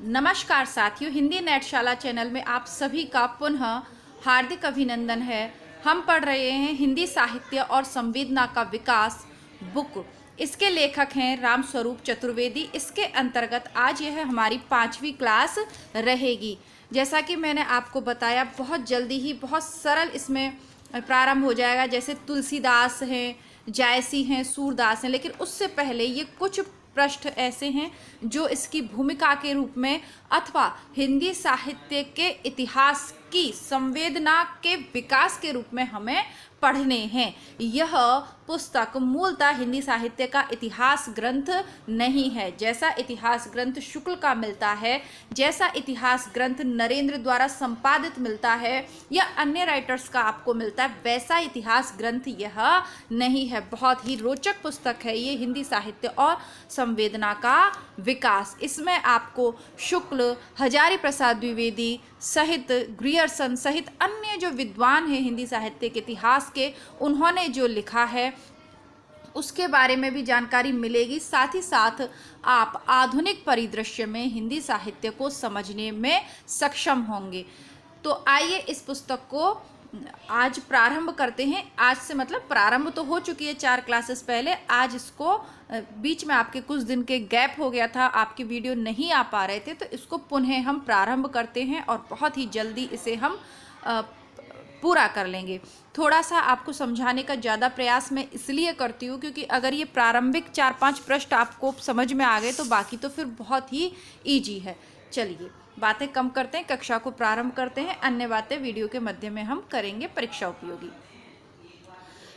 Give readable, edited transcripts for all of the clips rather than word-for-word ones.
नमस्कार साथियों, हिंदी नेटशाला चैनल में आप सभी का पुनः हार्दिक अभिनंदन है। हम पढ़ रहे हैं हिंदी साहित्य और संवेदना का विकास बुक। इसके लेखक हैं रामस्वरूप चतुर्वेदी। इसके अंतर्गत आज यह हमारी 5वीं क्लास रहेगी। जैसा कि मैंने आपको बताया, बहुत जल्दी ही बहुत सरल इसमें प्रारंभ हो जाएगा। जैसे तुलसीदास हैं, जायसी हैं, सूरदास हैं, लेकिन उससे पहले ये कुछ पृष्ठ ऐसे हैं जो इसकी भूमिका के रूप में अथवा हिंदी साहित्य के इतिहास की संवेदना के विकास के रूप में हमें पढ़ने हैं। यह पुस्तक मूलतः हिंदी साहित्य का इतिहास ग्रंथ नहीं है। जैसा इतिहास ग्रंथ शुक्ल का मिलता है, जैसा इतिहास ग्रंथ नरेंद्र द्वारा संपादित मिलता है या अन्य राइटर्स का आपको मिलता है, वैसा इतिहास ग्रंथ यह नहीं है। बहुत ही रोचक पुस्तक है ये, हिंदी साहित्य और संवेदना का विकास। इसमें आपको शुक्ल, हजारी प्रसाद द्विवेदी सहित ग्रियर्सन सहित अन्य जो विद्वान हैं हिंदी साहित्य के इतिहास के, उन्होंने जो लिखा है उसके बारे में भी जानकारी मिलेगी। साथ ही साथ आप आधुनिक परिदृश्य में हिंदी साहित्य को समझने में सक्षम होंगे। तो आइए इस पुस्तक को आज प्रारंभ करते हैं। आज से मतलब प्रारंभ तो हो चुकी है 4 क्लासेस पहले। आज इसको बीच में आपके कुछ दिन के गैप हो गया था, आपकी वीडियो नहीं आ पा रहे थे, तो इसको पुनः हम प्रारंभ करते हैं और बहुत ही जल्दी इसे हम पूरा कर लेंगे। थोड़ा सा आपको समझाने का ज़्यादा प्रयास मैं इसलिए करती हूँ क्योंकि अगर ये प्रारंभिक 4-5 पृष्ठ आपको समझ में आ गए तो बाकी तो फिर बहुत ही ईजी है। चलिए बातें कम करते हैं, कक्षा को प्रारंभ करते हैं। अन्य बातें वीडियो के मध्य में हम करेंगे परीक्षा उपयोगी।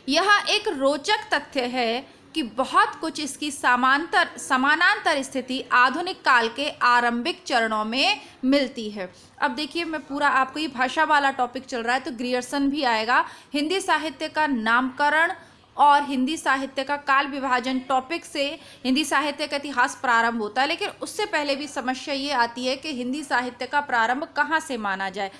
यह एक रोचक तथ्य है कि बहुत कुछ इसकी समानांतर स्थिति आधुनिक काल के आरंभिक चरणों में मिलती है। अब देखिए, मैं पूरा आपको ये भाषा वाला टॉपिक चल रहा है तो ग्रियर्सन भी आएगा। हिंदी साहित्य का नामकरण और हिंदी साहित्य का काल विभाजन टॉपिक से हिंदी साहित्य का इतिहास प्रारंभ होता है। लेकिन उससे पहले भी समस्या ये आती है कि हिंदी साहित्य का प्रारंभ कहाँ से माना जाए,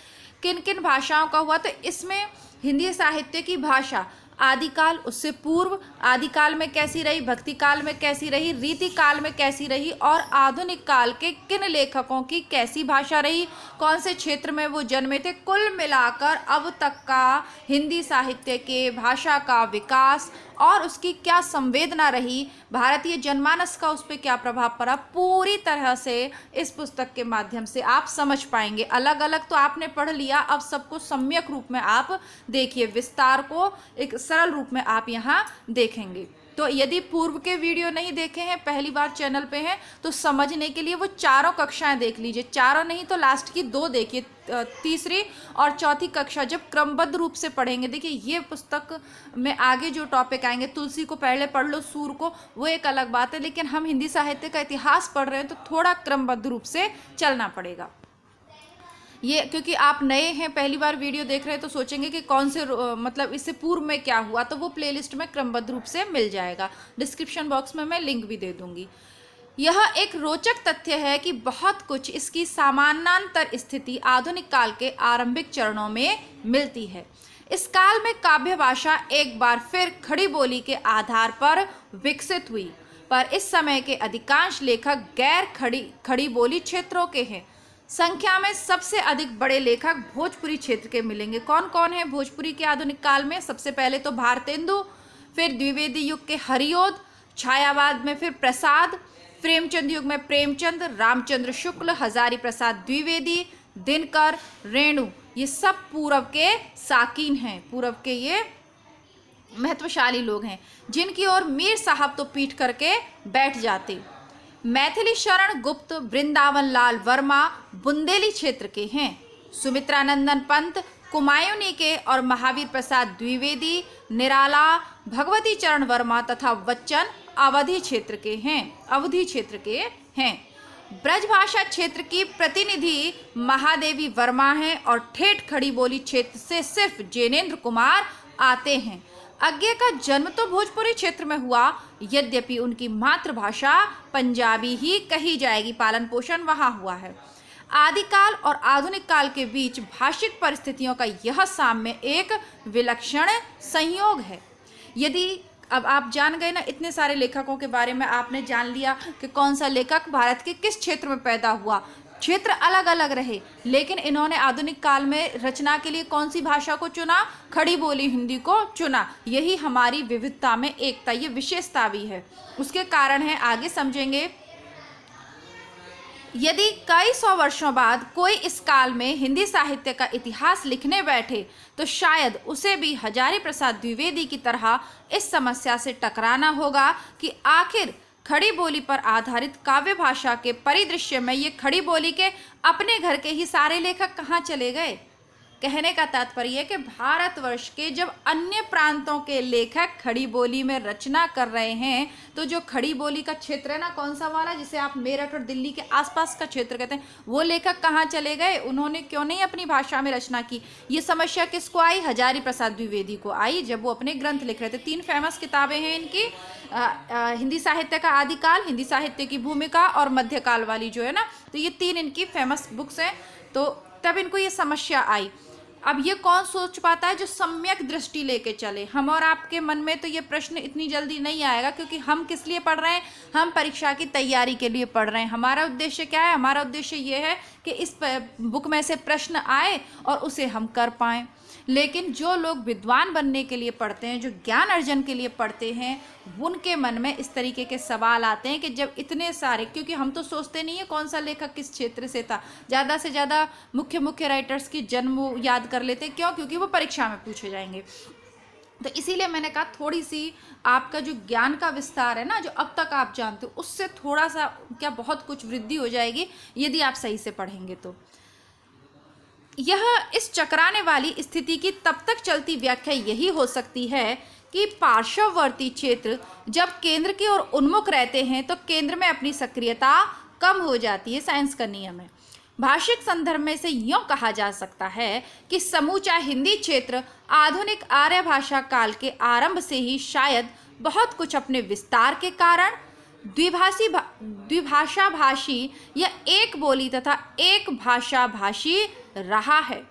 किन किन भाषाओं का हुआ। तो इसमें हिंदी साहित्य की भाषा आदिकाल, उससे पूर्व आदिकाल में कैसी रही, भक्ति काल में कैसी रही, रीति काल में कैसी रही और आधुनिक काल के किन लेखकों की कैसी भाषा रही, कौन से क्षेत्र में वो जन्मे थे, कुल मिलाकर अब तक का हिंदी साहित्य के भाषा का विकास और उसकी क्या संवेदना रही, भारतीय जनमानस का उस पर क्या प्रभाव पड़ा, पूरी तरह से इस पुस्तक के माध्यम से आप समझ पाएंगे। अलग अलग तो आपने पढ़ लिया, अब सबको सम्यक रूप में आप देखिए, विस्तार को एक सरल रूप में आप यहाँ देखेंगे। तो यदि पूर्व के वीडियो नहीं देखे हैं, पहली बार चैनल पे हैं, तो समझने के लिए वो चारों कक्षाएं देख लीजिए। चारों नहीं तो लास्ट की 2 देखिए, तीसरी और चौथी कक्षा जब क्रमबद्ध रूप से पढ़ेंगे। देखिए, ये पुस्तक में आगे जो टॉपिक आएंगे, तुलसी को पहले पढ़ लो, सूर को, वो एक अलग बात है। लेकिन हम हिंदी साहित्य का इतिहास पढ़ रहे हैं तो थोड़ा क्रमबद्ध रूप से चलना पड़ेगा। ये क्योंकि आप नए हैं, पहली बार वीडियो देख रहे हैं, तो सोचेंगे कि कौन से मतलब इससे पूर्व में क्या हुआ, तो वो प्लेलिस्ट में क्रमबद्ध रूप से मिल जाएगा। डिस्क्रिप्शन बॉक्स में मैं लिंक भी दे दूंगी। यह एक रोचक तथ्य है कि बहुत कुछ इसकी समानांतर स्थिति आधुनिक काल के आरंभिक चरणों में मिलती है। इस काल में काव्य भाषा एक बार फिर खड़ी बोली के आधार पर विकसित हुई, पर इस समय के अधिकांश लेखक गैर खड़ी बोली क्षेत्रों के हैं। संख्या में सबसे अधिक बड़े लेखक भोजपुरी क्षेत्र के मिलेंगे। कौन कौन है भोजपुरी के आधुनिक काल में? सबसे पहले तो भारतेंदु, फिर द्विवेदी युग के हरिओद, छायावाद में फिर प्रसाद, प्रेमचंद युग में प्रेमचंद, रामचंद्र शुक्ल, हजारी प्रसाद द्विवेदी, दिनकर, रेणु, ये सब पूर्व के साकीन हैं, पूर्व के ये महत्वशाली लोग हैं जिनकी ओर मीर साहब तो पीठ करके बैठ जाते। मैथिली शरण गुप्त, वृंदावन लाल वर्मा बुंदेली क्षेत्र के हैं। सुमित्रानंदन पंत कुमायूनी के और महावीर प्रसाद द्विवेदी, निराला, भगवती चरण वर्मा तथा बच्चन अवधी क्षेत्र के हैं। ब्रजभाषा क्षेत्र की प्रतिनिधि महादेवी वर्मा हैं और ठेठ खड़ी बोली क्षेत्र से सिर्फ जैनेन्द्र कुमार आते हैं। अज्ञे का जन्म तो भोजपुरी क्षेत्र में हुआ, यद्यपि उनकी मातृभाषा पंजाबी ही कही जाएगी, पालन पोषण वहाँ हुआ है। आदिकाल और आधुनिक काल के बीच भाषिक परिस्थितियों का यह साम्य एक विलक्षण संयोग है। यदि अब आप जान गए ना, इतने सारे लेखकों के बारे में आपने जान लिया कि कौन सा लेखक भारत के किस क्षेत्र में पैदा हुआ, क्षेत्र अलग अलग रहे, लेकिन इन्होंने आधुनिक काल में रचना के लिए कौन सी भाषा को चुना? खड़ी बोली हिंदी को चुना। यही हमारी विविधता में एकता, ये विशेषता भी है। उसके कारण है, आगे समझेंगे। यदि कई सौ वर्षों बाद कोई इस काल में हिंदी साहित्य का इतिहास लिखने बैठे तो शायद उसे भी हजारी प्रसाद द्विवेदी की तरह इस समस्या से टकराना होगा कि आखिर खड़ी बोली पर आधारित काव्य भाषा के परिदृश्य में ये खड़ी बोली के अपने घर के ही सारे लेखक कहाँ चले गए। कहने का तात्पर्य है कि भारतवर्ष के जब अन्य प्रांतों के लेखक खड़ी बोली में रचना कर रहे हैं, तो जो खड़ी बोली का क्षेत्र है ना, कौन सा वाला जिसे आप मेरठ और दिल्ली के आसपास का क्षेत्र कहते हैं, वो लेखक कहाँ चले गए? उन्होंने क्यों नहीं अपनी भाषा में रचना की? ये समस्या किसको आई? हजारी प्रसाद द्विवेदी को आई, जब वो अपने ग्रंथ लिख रहे थे। 3 फेमस किताबें हैं इनकी, हिंदी साहित्य का आदिकाल, हिंदी साहित्य की भूमिका और मध्यकाल वाली जो है ना, तो ये 3 इनकी फेमस बुक्स हैं। तो तब इनको ये समस्या आई। अब ये कौन सोच पाता है? जो सम्यक दृष्टि लेके चले। हम और आपके मन में तो ये प्रश्न इतनी जल्दी नहीं आएगा, क्योंकि हम किस लिए पढ़ रहे हैं? हम परीक्षा की तैयारी के लिए पढ़ रहे हैं। हमारा उद्देश्य क्या है? हमारा उद्देश्य ये है कि इस बुक में से प्रश्न आए और उसे हम कर पाएँ। लेकिन जो लोग विद्वान बनने के लिए पढ़ते हैं, जो ज्ञान अर्जन के लिए पढ़ते हैं, उनके मन में इस तरीके के सवाल आते हैं कि जब इतने सारे, क्योंकि हम तो सोचते नहीं है कौन सा लेखक किस क्षेत्र से था, ज़्यादा से ज़्यादा मुख्य राइटर्स की जन्म याद कर लेते हैं। क्यों? क्योंकि वो परीक्षा में पूछे जाएंगे। तो इसीलिए मैंने कहा थोड़ी सी आपका जो ज्ञान का विस्तार है ना, जो अब तक आप जानते हो, उससे थोड़ा सा क्या बहुत कुछ वृद्धि हो जाएगी यदि आप सही से पढ़ेंगे। तो यह इस चकराने वाली स्थिति की तब तक चलती व्याख्या यही हो सकती है कि पार्श्ववर्ती क्षेत्र जब केंद्र की ओर उन्मुख रहते हैं तो केंद्र में अपनी सक्रियता कम हो जाती है। साइंस का नियम है। भाषिक संदर्भ में से यूं कहा जा सकता है कि समूचा हिंदी क्षेत्र आधुनिक आर्य भाषा काल के आरंभ से ही शायद बहुत कुछ अपने विस्तार के कारण द्विभाषा भाषी या एक बोली तथा एक भाषा भाषी रहा है।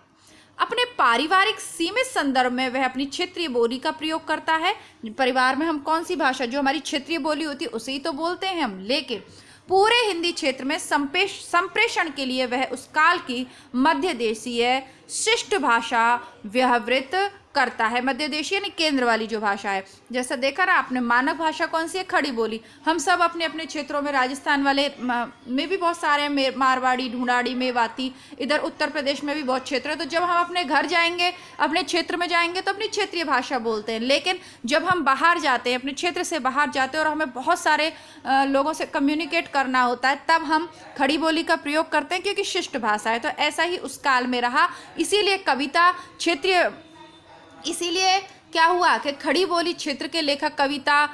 अपने पारिवारिक सीमित संदर्भ में वह अपनी क्षेत्रीय बोली का प्रयोग करता है। परिवार में हम कौन सी भाषा, जो हमारी क्षेत्रीय बोली होती है उसे ही तो बोलते हैं हम। लेकिन पूरे हिंदी क्षेत्र में संप्रेषण के लिए वह उस काल की मध्य देशीय शिष्ट भाषा व्यवहृत करता है। मध्य देशीय यानी केंद्र वाली जो भाषा है। जैसा देखा ना आपने, मानक भाषा कौन सी है? खड़ी बोली। हम सब अपने अपने क्षेत्रों में, राजस्थान वाले में भी बहुत सारे हैं, मारवाड़ी, ढूंढाड़ी, मेवाती, इधर उत्तर प्रदेश में भी बहुत क्षेत्र है। तो जब हम अपने घर जाएंगे, अपने क्षेत्र में जाएंगे तो अपनी क्षेत्रीय भाषा बोलते हैं। लेकिन जब हम बाहर जाते हैं, अपने क्षेत्र से बाहर जाते हैं और हमें बहुत सारे लोगों से कम्युनिकेट करना होता है, तब हम खड़ी बोली का प्रयोग करते हैं, क्योंकि शिष्ट भाषा है। तो ऐसा ही उस काल में रहा। इसीलिए कविता क्षेत्रीय, इसीलिए क्या हुआ कि खड़ी बोली क्षेत्र के लेखक कविता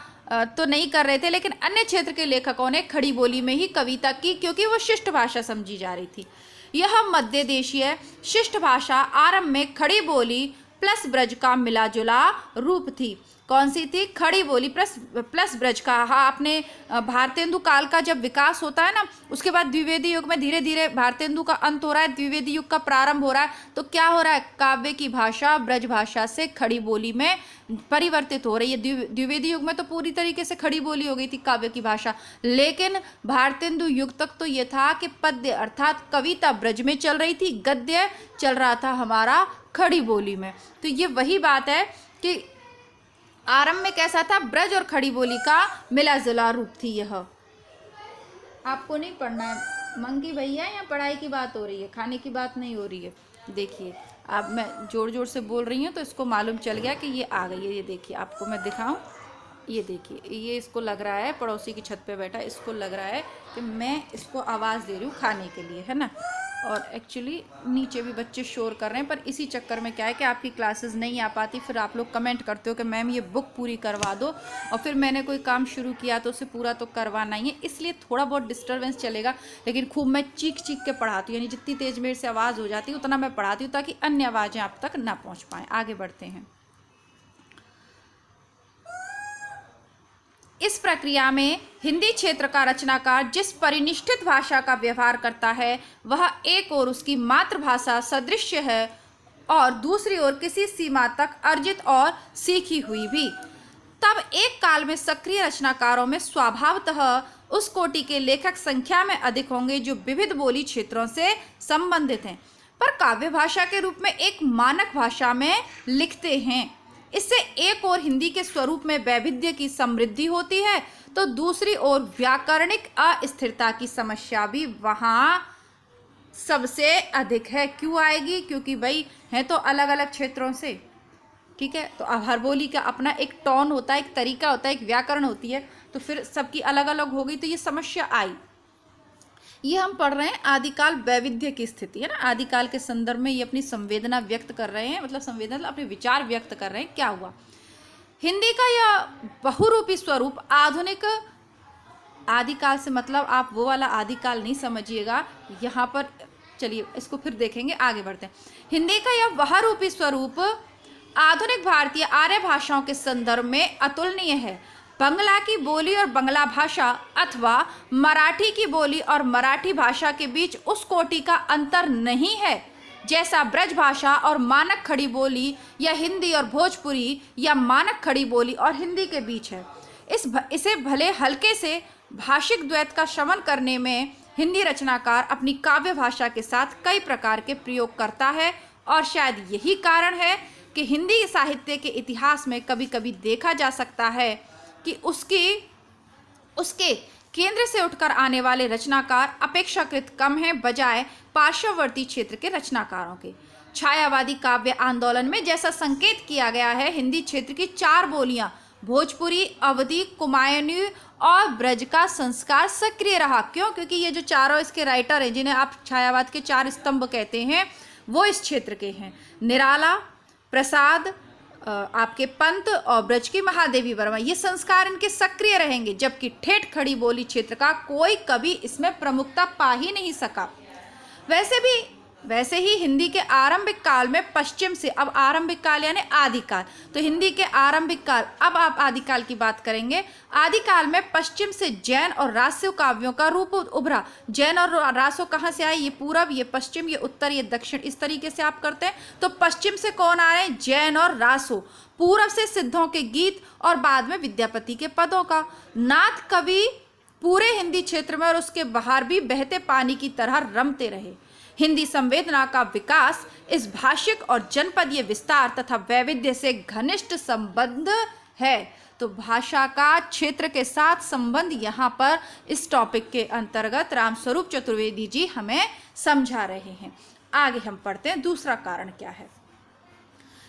तो नहीं कर रहे थे, लेकिन अन्य क्षेत्र के लेखकों ने खड़ी बोली में ही कविता की, क्योंकि वो शिष्ट भाषा समझी जा रही थी। यह मध्य देशीय शिष्ट भाषा आरंभ में खड़ी बोली प्लस ब्रज का मिला जुला रूप थी। कौन सी थी? खड़ी बोली प्लस ब्रज का। हाँ, आपने भारतेंदु काल का जब विकास होता है ना, उसके बाद द्विवेदी युग में धीरे धीरे भारतेंदु का अंत हो रहा है, द्विवेदी युग का प्रारंभ हो रहा है। तो क्या हो रहा है? काव्य की भाषा ब्रज भाषा से खड़ी बोली में परिवर्तित हो रही है। द्विवेदी युग में तो पूरी तरीके से खड़ी बोली हो गई थी काव्य की भाषा, लेकिन भारतेंदु युग तक तो ये था कि पद्य अर्थात कविता ब्रज में चल रही थी, गद्य चल रहा था हमारा खड़ी बोली में। तो ये वही बात है कि आरंभ में कैसा था? ब्रज और खड़ी बोली का मिला जुला रूप थी। यह आपको नहीं पढ़ना है मंगी भैया, या पढ़ाई की बात हो रही है, खाने की बात नहीं हो रही है। देखिए, अब मैं जोर जोर से बोल रही हूँ तो इसको मालूम चल गया कि ये आ गई है। ये देखिए, आपको मैं दिखाऊं, ये देखिए, ये इसको लग रहा है पड़ोसी की छत पे बैठा, इसको लग रहा है कि मैं इसको आवाज़ दे रही हूँ खाने के लिए, है ना। और एक्चुअली नीचे भी बच्चे शोर कर रहे हैं, पर इसी चक्कर में क्या है कि आपकी क्लासेस नहीं आ पाती, फिर आप लोग कमेंट करते हो कि मैम ये बुक पूरी करवा दो, और फिर मैंने कोई काम शुरू किया तो उसे पूरा तो करवाना ही है, इसलिए थोड़ा बहुत डिस्टर्बेंस चलेगा। लेकिन खूब मैं चीख चीख के पढ़ाती हूँ, यानी जितनी तेज़ मेरे से आवाज़ हो जाती है उतना मैं पढ़ाती हूँ, ताकि अन्य आवाज़ें आप तक ना पहुँच पाएँ। आगे बढ़ते हैं। इस प्रक्रिया में हिंदी क्षेत्र का रचनाकार जिस परिनिष्ठित भाषा का व्यवहार करता है, वह एक ओर उसकी मातृभाषा सदृश्य है और दूसरी ओर किसी सीमा तक अर्जित और सीखी हुई भी। तब एक काल में सक्रिय रचनाकारों में स्वभावतः उस कोटि के लेखक संख्या में अधिक होंगे जो विविध बोली क्षेत्रों से संबंधित हैं, पर काव्य भाषा के रूप में एक मानक भाषा में लिखते हैं। इससे एक और हिंदी के स्वरूप में वैविध्य की समृद्धि होती है, तो दूसरी ओर व्याकरणिक अस्थिरता की समस्या भी वहाँ सबसे अधिक है। क्यों आएगी? क्योंकि भाई है तो अलग अलग क्षेत्रों से, ठीक है। तो अब हर बोली का अपना एक टोन होता है, एक तरीका होता है, एक व्याकरण होती है, तो फिर सबकी अलग अलग हो गई, तो ये समस्या आई। ये हम पढ़ रहे हैं आदिकाल वैविध्य की स्थिति, है ना। आदिकाल के संदर्भ में ये अपनी संवेदना व्यक्त कर रहे हैं, मतलब संवेदना अपने विचार व्यक्त कर रहे हैं। क्या हुआ? हिंदी का यह बहुरूपी स्वरूप आधुनिक आदिकाल से, मतलब आप वो वाला आदिकाल नहीं समझिएगा यहाँ पर, चलिए इसको फिर देखेंगे, आगे बढ़ते हैं। हिंदी का यह बहुरूपी स्वरूप आधुनिक भारतीय आर्य भाषाओं के संदर्भ में अतुलनीय है। बंगला की बोली और बंगला भाषा अथवा मराठी की बोली और मराठी भाषा के बीच उस कोटि का अंतर नहीं है जैसा ब्रज भाषा और मानक खड़ी बोली या हिंदी और भोजपुरी या मानक खड़ी बोली और हिंदी के बीच है। इसे भले हल्के से भाषिक द्वैत का शमन करने में हिंदी रचनाकार अपनी काव्य भाषा के साथ कई प्रकार के प्रयोग करता है, और शायद यही कारण है कि हिंदी साहित्य के इतिहास में कभी कभी देखा जा सकता है कि उसके केंद्र से उठकर आने वाले रचनाकार अपेक्षाकृत कम हैं बजाय पार्श्ववर्ती क्षेत्र के रचनाकारों के। छायावादी काव्य आंदोलन में जैसा संकेत किया गया है, हिंदी क्षेत्र की 4 बोलियां भोजपुरी, अवधी, कुमायूनी और ब्रज का संस्कार सक्रिय रहा। क्यों? क्योंकि ये जो चारों इसके राइटर हैं, जिन्हें आप छायावाद के 4 स्तंभ कहते हैं, वो इस क्षेत्र के हैं। निराला, प्रसाद, आपके पंत और ब्रज की महादेवी वर्मा, ये संस्कार इनके सक्रिय रहेंगे, जबकि ठेठ खड़ी बोली क्षेत्र का कोई कभी इसमें प्रमुखता पा ही नहीं सका। वैसे ही हिंदी के आरंभिक काल में पश्चिम से, अब आरंभिक काल यानी आदिकाल, तो हिंदी के आरंभिक काल, अब आप आदिकाल की बात करेंगे। आदिकाल में पश्चिम से जैन और रासो काव्यों का रूप उभरा। जैन और रासो कहाँ से आए? ये पूरब, ये पश्चिम, ये उत्तर, ये दक्षिण, इस तरीके से आप करते हैं। तो पश्चिम से कौन आ रहे हैं? जैन और रासो। पूरब से सिद्धों के गीत और बाद में विद्यापति के पदों का। नाथ कवि पूरे हिंदी क्षेत्र में और उसके बाहर भी बहते पानी की तरह रमते रहे। हिंदी संवेदना का विकास इस भाषिक और जनपदीय विस्तार तथा वैविध्य से घनिष्ठ संबंध है। तो भाषा का क्षेत्र के साथ संबंध यहाँ पर इस टॉपिक के अंतर्गत रामस्वरूप चतुर्वेदी जी हमें समझा रहे हैं। आगे हम पढ़ते हैं, दूसरा कारण क्या है।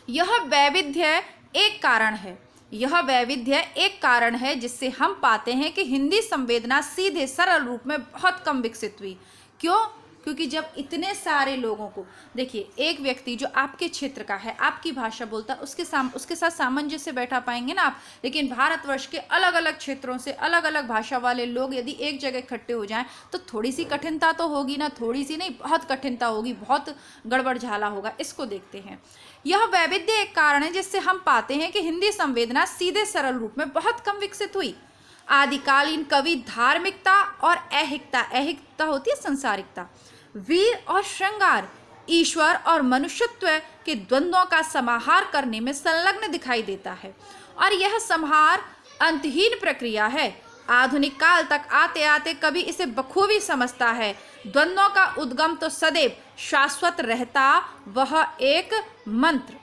यह वैविध्य एक कारण है। यह वैविध्य एक कारण है जिससे हम पाते हैं कि हिंदी संवेदना सीधे सरल रूप में बहुत कम विकसित हुई। क्यों? क्योंकि जब इतने सारे लोगों को, देखिए, एक व्यक्ति जो आपके क्षेत्र का है, आपकी भाषा बोलता है, उसके साथ सामंजस्य बैठा पाएंगे ना आप। लेकिन भारतवर्ष के अलग अलग क्षेत्रों से अलग अलग भाषा वाले लोग यदि एक जगह इकट्ठे हो जाएं तो थोड़ी सी कठिनता तो होगी ना, थोड़ी सी नहीं, बहुत कठिनता होगी, बहुत गड़बड़ झाला होगा। इसको देखते हैं। यह वैविध्य एक कारण है जिससे हम पाते हैं कि हिंदी संवेदना सीधे सरल रूप में बहुत कम विकसित हुई। आदिकालीन कवि धार्मिकता और ऐहिकता होती है संसारिकता, वीर और श्रृंगार, ईश्वर और मनुष्यत्व के द्वंद्वों का समाहार करने में संलग्न दिखाई देता है, और यह समाहार अंतहीन प्रक्रिया है। आधुनिक काल तक आते आते कवि इसे बखूबी समझता है। द्वंद्वों का उद्गम तो सदैव शाश्वत रहता, वह एक मंत्र।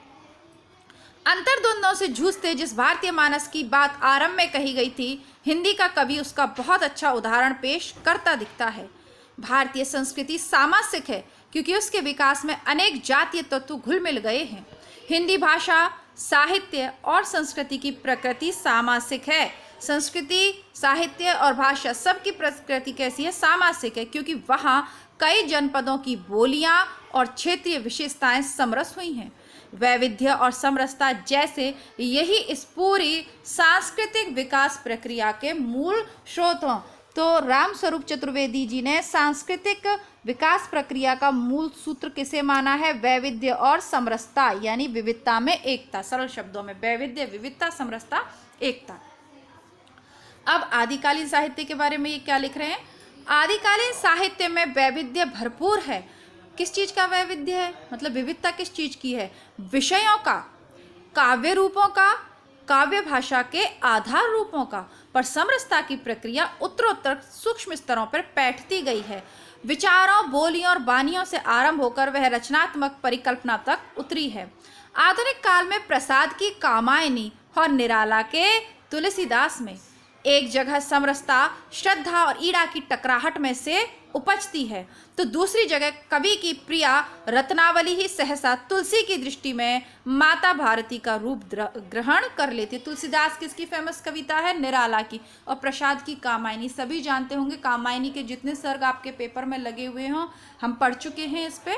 अंतर्द्वंद्वों से जूझते जिस भारतीय मानस की बात आरंभ में कही गई थी, हिंदी का कवि उसका बहुत अच्छा उदाहरण पेश करता दिखता है। भारतीय संस्कृति सामासिक है क्योंकि उसके विकास में अनेक जातीय तत्व घुल मिल गए हैं। हिंदी भाषा, साहित्य और संस्कृति की प्रकृति सामासिक है। संस्कृति, साहित्य और भाषा सबकी प्रकृति कैसी है? सामासिक है, क्योंकि वहाँ कई जनपदों की बोलियां और क्षेत्रीय विशेषताएं समरस हुई हैं। वैविध्य और समरसता जैसे यही इस पूरी सांस्कृतिक विकास प्रक्रिया के मूल स्रोत हैं। तो रामस्वरूप चतुर्वेदी जी ने सांस्कृतिक विकास प्रक्रिया का मूल सूत्र किसे माना है? वैविध्य और समरसता, यानी विविधता में एकता। सरल शब्दों में वैविध्य, विविधता, समरसता, एकता। अब आदिकालीन साहित्य के बारे में ये क्या लिख रहे हैं? आदिकालीन साहित्य में वैविध्य भरपूर है। किस चीज का वैविध्य है? मतलब विविधता किस चीज की है? विषयों का, काव्य रूपों का, काव्य भाषा के आधार रूपों का, पर समरसता की प्रक्रिया उत्तरोत्तर सूक्ष्म स्तरों पर बैठती गई है। विचारों, बोलियों और वानियों से आरंभ होकर वह रचनात्मक परिकल्पना तक उतरी है। आधुनिक काल में प्रसाद की कामायनी और निराला के तुलसीदास में एक जगह समरसता श्रद्धा और ईड़ा की टकराहट में से उपजती है, तो दूसरी जगह कवि की प्रिया रत्नावली ही सहसा तुलसी की दृष्टि में माता भारती का रूप ग्रहण कर लेती है। तुलसीदास किसकी फेमस कविता है? निराला की। और प्रसाद की कामायनी सभी जानते होंगे, कामायनी के जितने सर्ग आपके पेपर में लगे हुए हों हम पढ़ चुके हैं इस पे।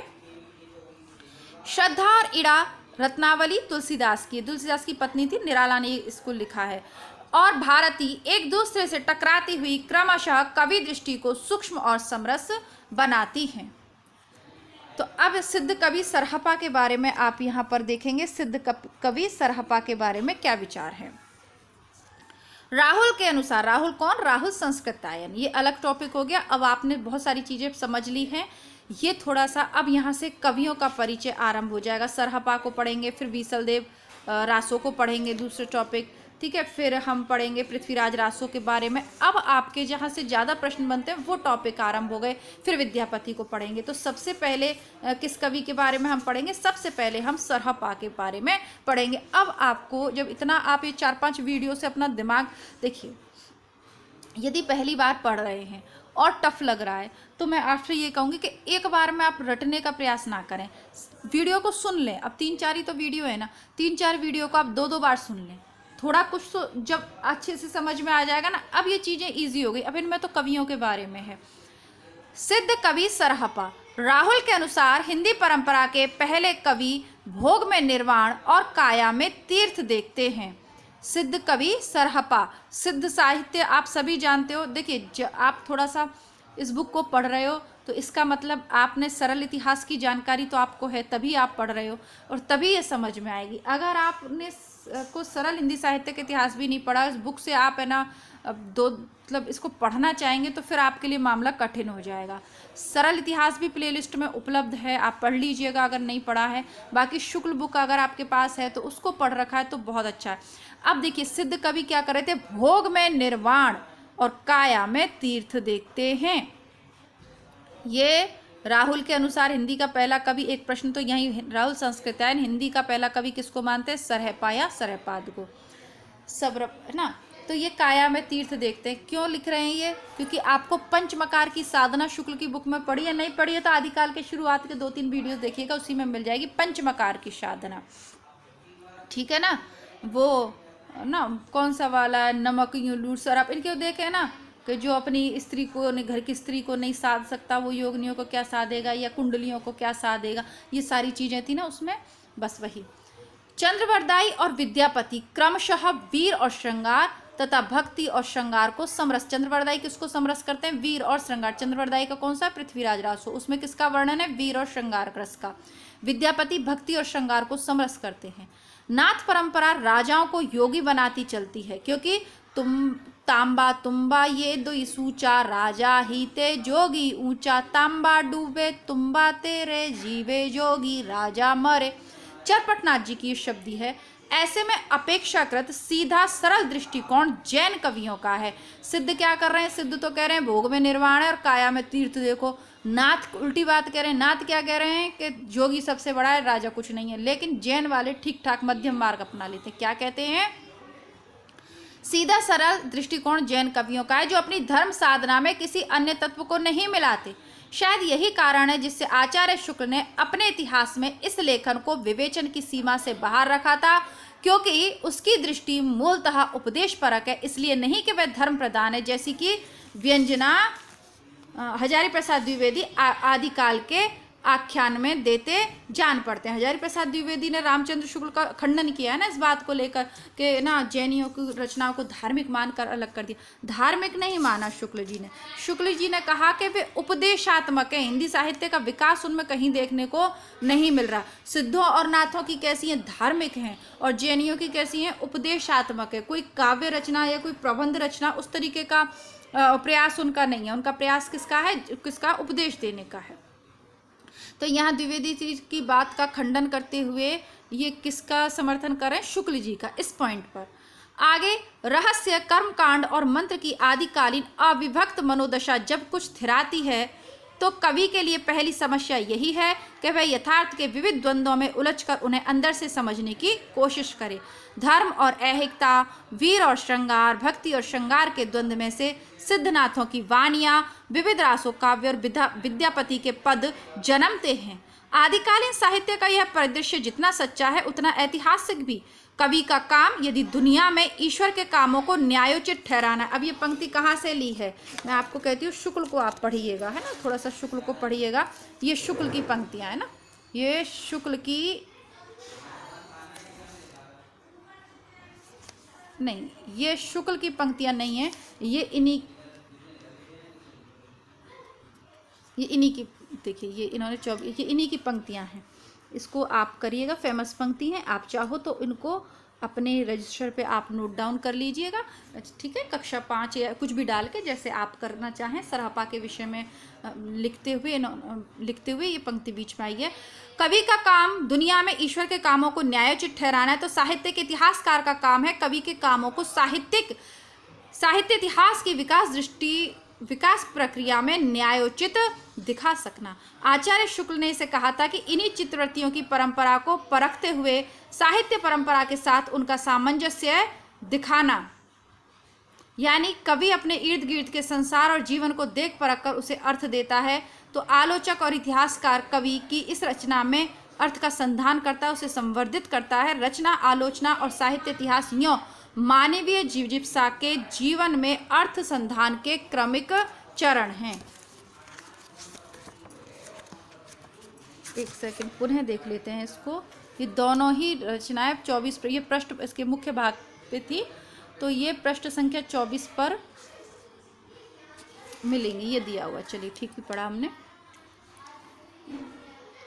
श्रद्धा और ईड़ा रत्नावली तुलसीदास की, तुलसीदास की पत्नी थी, निराला ने इसको लिखा है। और भारती एक दूसरे से टकराती हुई क्रमशः कवि दृष्टि को सूक्ष्म और समरस बनाती हैं। तो अब सिद्ध कवि सरहपा के बारे में आप यहाँ पर देखेंगे, सिद्ध कवि सरहपा के बारे में क्या विचार है। राहुल के अनुसार, राहुल कौन? राहुल संस्कृतायन, ये अलग टॉपिक हो गया। अब आपने बहुत सारी चीज़ें समझ ली हैं, ये थोड़ा सा अब यहाँ से कवियों का परिचय आरंभ हो जाएगा। सरहपा को पढ़ेंगे, फिर बीसलदेव रासो को पढ़ेंगे, दूसरे टॉपिक, ठीक है। फिर हम पढ़ेंगे पृथ्वीराज रासो के बारे में। अब आपके जहाँ से ज़्यादा प्रश्न बनते हैं वो टॉपिक आरंभ हो गए। फिर विद्यापति को पढ़ेंगे। तो सबसे पहले किस कवि के बारे में हम पढ़ेंगे? सबसे पहले हम सरहपा के बारे में पढ़ेंगे। अब आपको जब इतना आप ये 4-5 वीडियो से अपना दिमाग देखिए, यदि पहली बार पढ़ रहे हैं और टफ लग रहा है तो मैं आपसे ये कहूँगी कि एक बार में आप रटने का प्रयास ना करें, वीडियो को सुन लें। अब 3-4 ही तो वीडियो है ना, 3-4 वीडियो को आप 2-2 बार सुन लें, थोड़ा कुछ तो जब अच्छे से समझ में आ जाएगा ना, अब ये चीज़ें इजी हो गई। अब इनमें तो कवियों के बारे में है। सिद्ध कवि सरहपा, राहुल के अनुसार हिंदी परंपरा के पहले कवि भोग में निर्वाण और काया में तीर्थ देखते हैं। सिद्ध कवि सरहपा, सिद्ध साहित्य आप सभी जानते हो। देखिए आप थोड़ा सा इस बुक को पढ़ रहे हो तो इसका मतलब आपने सरल इतिहास की जानकारी तो आपको है, तभी आप पढ़ रहे हो और तभी ये समझ में आएगी। अगर आपने को सरल हिंदी साहित्य का इतिहास भी नहीं पढ़ा, इस बुक से आप है ना मतलब इसको पढ़ना चाहेंगे तो फिर आपके लिए मामला कठिन हो जाएगा। सरल इतिहास भी प्लेलिस्ट में उपलब्ध है, आप पढ़ लीजिएगा अगर नहीं पढ़ा है। बाकी शुक्ल बुक अगर आपके पास है तो उसको पढ़ रखा है तो बहुत अच्छा है। अब देखिए सिद्ध कवि क्या कर रहे थे? भोग में निर्वाण और काया में तीर्थ देखते हैं। ये राहुल के अनुसार हिंदी का पहला कवि, एक प्रश्न तो यही, राहुल संस्कृतायन हिंदी का पहला कवि किसको मानते हैं? सरहपा या सरहपाद को, सब्र है ना। तो ये काया में तीर्थ देखते हैं, क्यों लिख रहे हैं ये? क्योंकि आपको पंचमकार की साधना शुक्ल की बुक में पढ़ी है, नहीं पढ़ी है तो आदिकाल के शुरुआत के 2-3 वीडियो देखिएगा, उसी में मिल जाएगी पंचमकार की साधना, ठीक है ना। वो ना कौन सा वाला, नमक यूं लूट शराब, इनके देखे ना कि जो अपनी स्त्री को, घर की स्त्री को नहीं साध सकता वो योगिनियों को क्या साधेगा, या कुंडलियों को क्या साधेगा, ये सारी चीज़ें थी ना उसमें, बस वही। चंद्रवरदाई और विद्यापति क्रमशः वीर और श्रृंगार तथा भक्ति और श्रृंगार को समरस, चंद्रवरदाई किसको समरस करते हैं? वीर और श्रृंगार। चंद्रवरदाई का कौन सा? पृथ्वीराज रासो, उसमें किसका वर्णन है? वीर और श्रृंगार रस का। विद्यापति भक्ति और श्रृंगार को समरस करते हैं। नाथ परंपरा राजाओं को योगी बनाती चलती है, क्योंकि तांबा तुम्बा ये दो सूचा, राजा ही ते जोगी ऊंचा, तांबा डूबे तुम्बा तेरे, जीवे जोगी राजा मरे। चरपटनाथ जी की शब्दी है। ऐसे में अपेक्षाकृत सीधा सरल दृष्टिकोण जैन कवियों का है। सिद्ध क्या कर रहे हैं? सिद्ध तो कह रहे हैं भोग में निर्वाण है और काया में तीर्थ देखो। नाथ उल्टी बात कह रहे हैं। नाथ क्या कह रहे हैं कि जोगी सबसे बड़ा है, राजा कुछ नहीं है। लेकिन जैन वाले ठीक ठाक मध्यम मार्ग अपना लेते हैं। क्या कहते हैं? सीधा सरल दृष्टिकोण जैन कवियों का है, जो अपनी धर्म साधना में किसी अन्य तत्व को नहीं मिलाते। शायद यही कारण है जिससे आचार्य शुक्ल ने अपने इतिहास में इस लेखन को विवेचन की सीमा से बाहर रखा था, क्योंकि उसकी दृष्टि मूलतः उपदेश परक है, इसलिए नहीं कि वह धर्म प्रधान है, जैसी कि व्यंजना हजारी प्रसाद द्विवेदी आदिकाल के आख्यान में देते जान पड़ते हैं। हजारी प्रसाद द्विवेदी ने रामचंद्र शुक्ल का खंडन किया है ना इस बात को लेकर कि ना जैनियों की रचनाओं को धार्मिक मानकर अलग कर दिया। धार्मिक नहीं माना शुक्ल जी ने। शुक्ल जी ने कहा कि वे उपदेशात्मक है, हिंदी साहित्य का विकास उनमें कहीं देखने को नहीं मिल रहा। सिद्धों और नाथों की कैसी हैं? धार्मिक हैं। और जैनियों की कैसी हैं? उपदेशात्मक है। कोई काव्य रचना या कोई प्रबंध रचना उस तरीके का प्रयास उनका नहीं है। उनका प्रयास किसका है? किसका? उपदेश देने का है। तो यहाँ द्विवेदी जी की बात का खंडन करते हुए ये किसका समर्थन कर रहे हैं? शुक्ल जी का, इस पॉइंट पर। आगे, रहस्य, कर्मकांड और मंत्र की आदिकालीन अविभक्त मनोदशा जब कुछ थिराती है तो कवि के लिए पहली समस्या यही है कि वह यथार्थ के विविध द्वंद्वों में उलझकर उन्हें अंदर से समझने की कोशिश करे। धर्म और ऐहिकता, वीर और श्रृंगार, भक्ति और श्रृंगार के द्वंद्व में से सिद्धनाथों की वाणियाँ, विविध रासों काव्य और विद्यापति के पद जन्मते हैं। आदिकालीन साहित्य का यह परिदृश्य जितना सच्चा है उतना ऐतिहासिक भी। कवि का काम यदि दुनिया में ईश्वर के कामों को न्यायोचित ठहराना। अब ये पंक्ति कहाँ से ली है, मैं आपको कहती हूँ, शुक्ल को आप पढ़िएगा, है ना, थोड़ा सा शुक्ल को पढ़िएगा। ये शुक्ल की पंक्तियाँ है ना, ये शुक्ल की नहीं, ये शुक्ल की पंक्तियाँ नहीं है, ये इन्हीं की, देखिए ये इन्होंने ये इन्हीं की पंक्तियाँ हैं। इसको आप करिएगा, फेमस पंक्ति हैं, आप चाहो तो इनको अपने रजिस्टर पे आप नोट डाउन कर लीजिएगा, ठीक है। कक्षा 5 या कुछ भी डाल के जैसे आप करना चाहें। सरापा के विषय में लिखते हुए ये पंक्ति बीच में आई है। कवि का काम दुनिया में ईश्वर के कामों को न्यायोचित ठहराना है, तो साहित्य के इतिहासकार का काम है कवि के कामों को साहित्य इतिहास की विकास प्रक्रिया में न्यायोचित दिखा सकना। आचार्य शुक्ल ने इसे कहा था कि इन्हीं चित्रवृत्तियों की परंपरा को परखते हुए साहित्य परंपरा के साथ उनका सामंजस्य दिखाना, यानी कवि अपने इर्द गिर्द के संसार और जीवन को देख परख कर उसे अर्थ देता है, तो आलोचक और इतिहासकार कवि की इस रचना में अर्थ का संधान करता है, उसे संवर्धित करता है। रचना, आलोचना और साहित्य इतिहास यूं मानवीय जिज्ञासा के जीवन में अर्थ संधान के क्रमिक चरण हैं। एक सेकंड पुनः देख लेते हैं इसको। ये दोनों ही रचनाएं 24 पर, ये पृष्ठ इसके मुख्य भाग पे थी, तो ये पृष्ठ संख्या 24 पर मिलेंगी, ये दिया हुआ। चलिए ठीक ही पढ़ा हमने।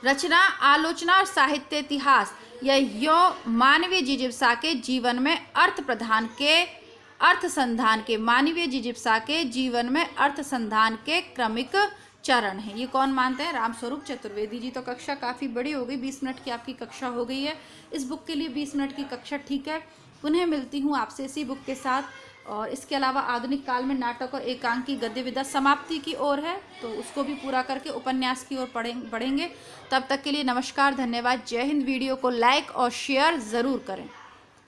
रचना, आलोचना और साहित्य इतिहास यह मानवीय जिज्ञासा के जीवन में अर्थ संधान के क्रमिक चरण है। ये कौन मानते हैं? रामस्वरूप चतुर्वेदी जी। तो कक्षा काफ़ी बड़ी हो गई, 20 मिनट की आपकी कक्षा हो गई है। इस बुक के लिए 20 मिनट की कक्षा ठीक है। पुनः मिलती हूँ आपसे इसी बुक के साथ। और इसके अलावा आधुनिक काल में नाटक और एकांकी गद्य विधा समाप्ति की ओर है, तो उसको भी पूरा करके उपन्यास की ओर बढ़ेंगे। तब तक के लिए नमस्कार, धन्यवाद, जय हिंद। वीडियो को लाइक और शेयर ज़रूर करें।